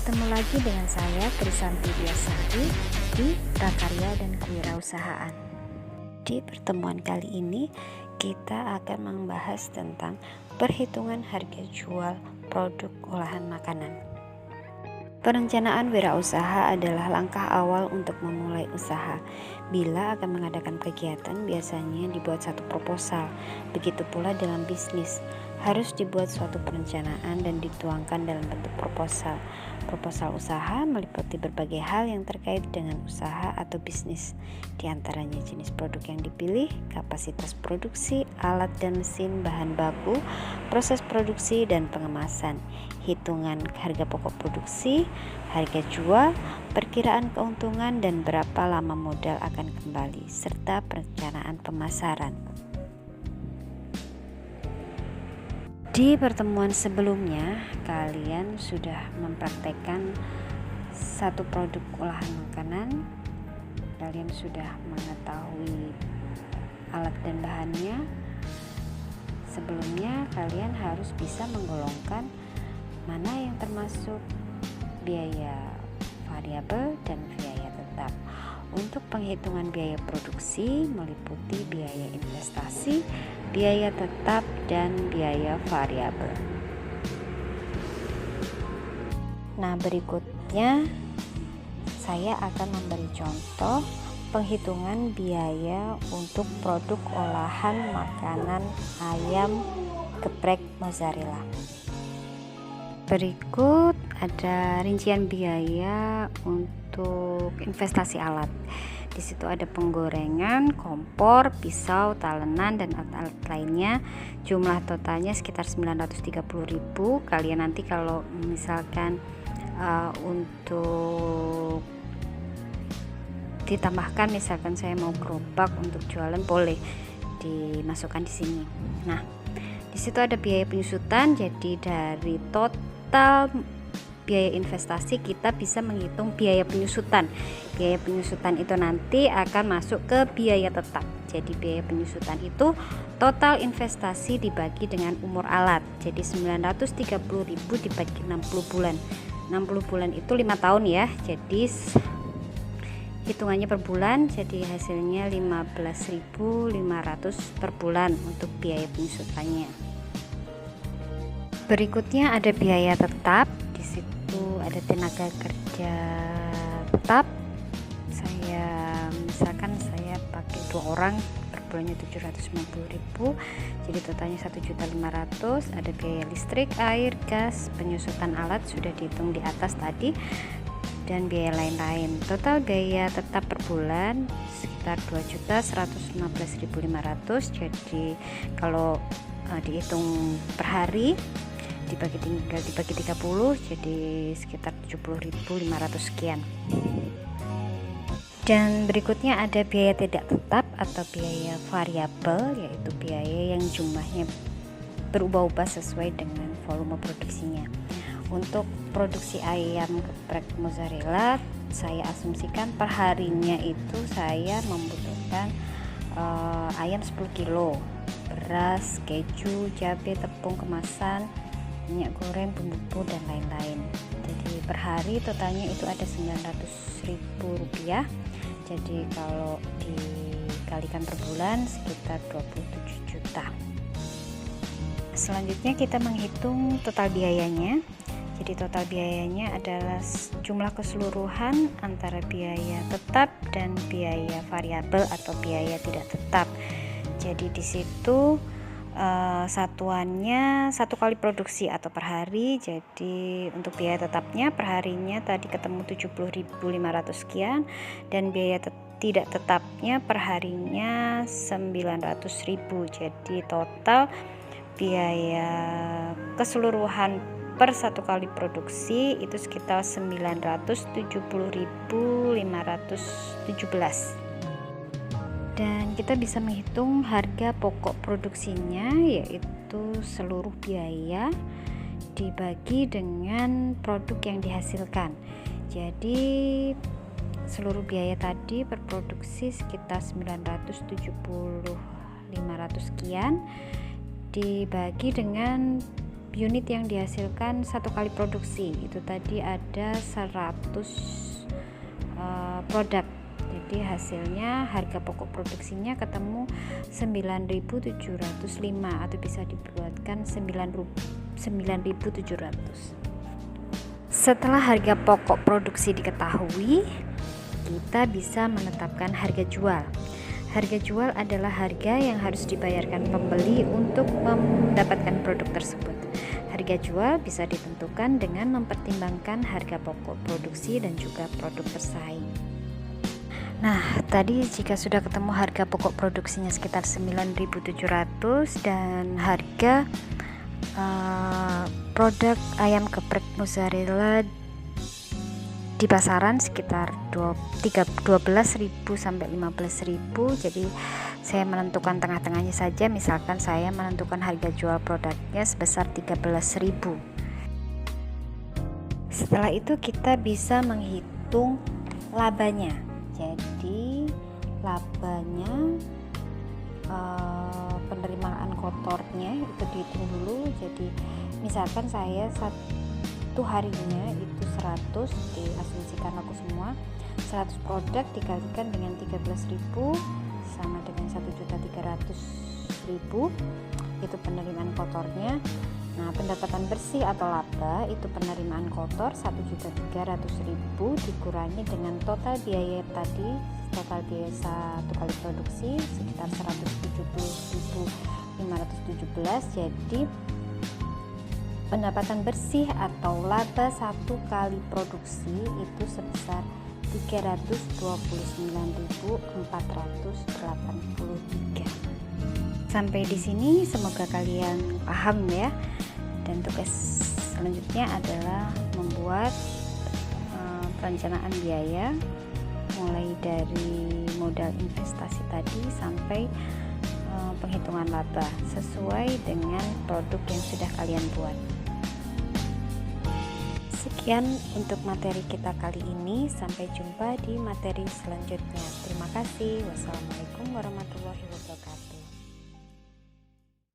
Bertemu lagi dengan saya, Krisanti Biasari, di Prakarya dan Kewirausahaan. Di pertemuan kali ini, kita akan membahas tentang perhitungan harga jual produk olahan makanan. Perencanaan wirausaha adalah langkah awal untuk memulai usaha. Bila akan mengadakan kegiatan, biasanya dibuat satu proposal. Begitu pula dalam bisnis, harus dibuat suatu perencanaan dan dituangkan dalam bentuk proposal. Proposal usaha meliputi berbagai hal yang terkait dengan usaha atau bisnis, di antaranya jenis produk yang dipilih, kapasitas produksi, alat dan mesin, bahan baku, proses produksi dan pengemasan, hitungan harga pokok produksi, harga jual, perkiraan keuntungan dan berapa lama modal akan kembali, serta perencanaan pemasaran. Di pertemuan sebelumnya, kalian sudah mempraktekkan satu produk olahan makanan. Kalian sudah mengetahui alat dan bahannya. Sebelumnya, kalian harus bisa menggolongkan mana yang termasuk biaya variabel dan biaya tetap. Untuk penghitungan biaya produksi meliputi biaya investasi, biaya tetap, dan biaya variabel. Nah, berikutnya saya akan memberi contoh penghitungan biaya untuk produk olahan makanan ayam geprek mozzarella. Berikut ada rincian biaya untuk investasi alat. Di situ ada penggorengan, kompor, pisau, talenan, dan alat lainnya. Jumlah totalnya sekitar 930.000. Kalian nanti kalau misalkan untuk ditambahkan, misalkan saya mau gerobak untuk jualan, boleh dimasukkan di sini. Nah, di situ ada biaya penyusutan. Jadi dari total biaya investasi kita bisa menghitung biaya penyusutan. Biaya penyusutan itu nanti akan masuk ke biaya tetap. Jadi biaya penyusutan itu total investasi dibagi dengan umur alat. Jadi 930.000 dibagi 60 bulan. 60 bulan itu 5 tahun ya. Jadi hitungannya per bulan, jadi hasilnya 15.500 per bulan untuk biaya penyusutannya. Berikutnya ada biaya tetap. Di situ ada tenaga kerja tetap. Misalkan saya pakai 2 orang, per bulannya 750.000, jadi totalnya 1.500.000. Ada biaya listrik, air, gas, penyusutan alat sudah dihitung di atas tadi, dan biaya lain-lain. Total biaya tetap per bulan sekitar 2.115.500. Jadi kalau dihitung per hari dibagi 30, jadi sekitar 70.500 sekian. Dan berikutnya ada biaya tidak tetap atau biaya variabel, yaitu biaya yang jumlahnya berubah-ubah sesuai dengan volume produksinya. Untuk produksi ayam geprek mozzarella, saya asumsikan per harinya itu saya membutuhkan ayam 10 kilo, beras, keju, cabai, tepung kemasan, minyak goreng, bumbu dan lain-lain. Jadi per hari totalnya itu ada 900.000 rupiah. Jadi kalau dikalikan per bulan sekitar 27 juta. Selanjutnya kita menghitung total biayanya. Jadi total biayanya adalah jumlah keseluruhan antara biaya tetap dan biaya variabel atau biaya tidak tetap. Jadi di situ satuannya 1 kali produksi atau per hari. Jadi untuk biaya tetapnya per harinya tadi ketemu 70.500 sekian, dan biaya tidak tetapnya per harinya 900.000. Jadi total biaya keseluruhan per 1 kali produksi itu sekitar 970.517. Dan kita bisa menghitung harga pokok produksinya, yaitu seluruh biaya dibagi dengan produk yang dihasilkan. Jadi seluruh biaya tadi per produksi sekitar 970.500 sekian dibagi dengan unit yang dihasilkan satu kali produksi. Itu tadi ada 100 produk. Jadi hasilnya harga pokok produksinya ketemu 9.705 atau bisa dibuatkan 9.700. Setelah harga pokok produksi diketahui, kita bisa menetapkan harga jual. Harga jual adalah harga yang harus dibayarkan pembeli untuk mendapatkan produk tersebut. Harga jual bisa ditentukan dengan mempertimbangkan harga pokok produksi dan juga produk bersaing. Nah, tadi jika sudah ketemu harga pokok produksinya sekitar 9.700 dan harga produk ayam geprek mozzarella di pasaran sekitar 12.000 sampai 15.000. Jadi saya menentukan tengah-tengahnya saja, misalkan saya menentukan harga jual produknya sebesar 13.000. Setelah itu kita bisa menghitung labanya. Jadi labanya penerimaan kotornya itu dihitung dulu. Jadi misalkan saya satu harinya itu 100, diasumsikan aku semua 100 produk dikalikan dengan 13.000 sama dengan 1.300.000, itu penerimaan kotornya. Nah, pendapatan bersih atau laba itu penerimaan kotor 1.300.000 dikurangi dengan total biaya tadi, total biaya satu kali produksi sekitar 170.517. Jadi pendapatan bersih atau laba satu kali produksi itu sebesar 329.483. Sampai di sini semoga kalian paham ya. Dan tugas selanjutnya adalah membuat perencanaan biaya mulai dari modal investasi tadi sampai penghitungan laba sesuai dengan produk yang sudah kalian buat. Sekian untuk materi kita kali ini, sampai jumpa di materi selanjutnya. Terima kasih. Wassalamualaikum warahmatullahi wabarakatuh.